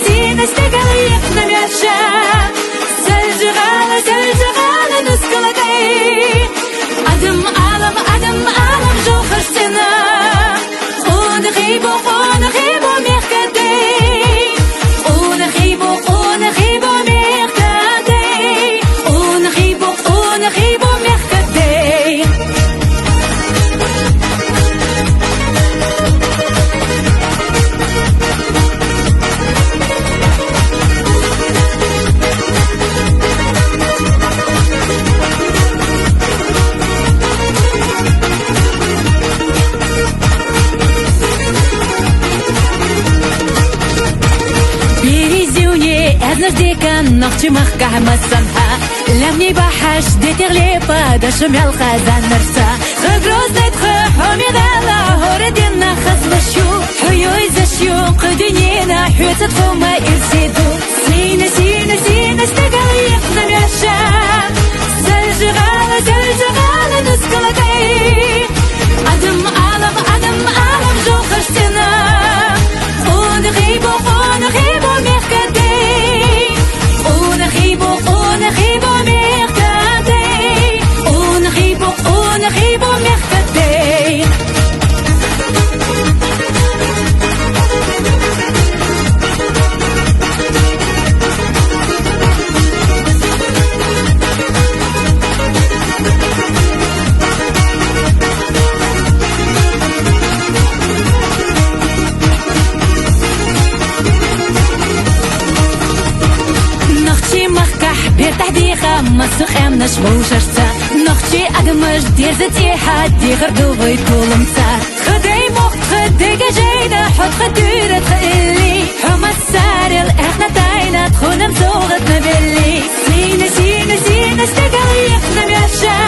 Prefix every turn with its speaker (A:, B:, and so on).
A: سينا استقليق نمشى سلجغالة نسكلتي أدم عالم جوخر سنة ونغيبو ميخكدي ونغيبو ميخكدي ونغيبو ميخكدي ديكا نختي مخكع مسامها لمني بحش دي تغلي بادا شمع الخزان مرسا خبروز نتخحومي غالا هوردينا خصم الشو حيو إذا شيو قدنينا حيو تدخوما إرسيدو سينا استقليق نمشى سلجغالة نسكلتي أدم عالم جو خرجتنا ونغيبو ميخكدي ونغيبو ميخكدي تحديخة مسخ امنش بوشرسا نختي اقمش دير زتي حدي غردو بيطول مسا خدي مخت خدي جايدة حط خديرة تقلي حما السارل احنا تاينا تخون مزوغت نبلي سينا استقليق نمشى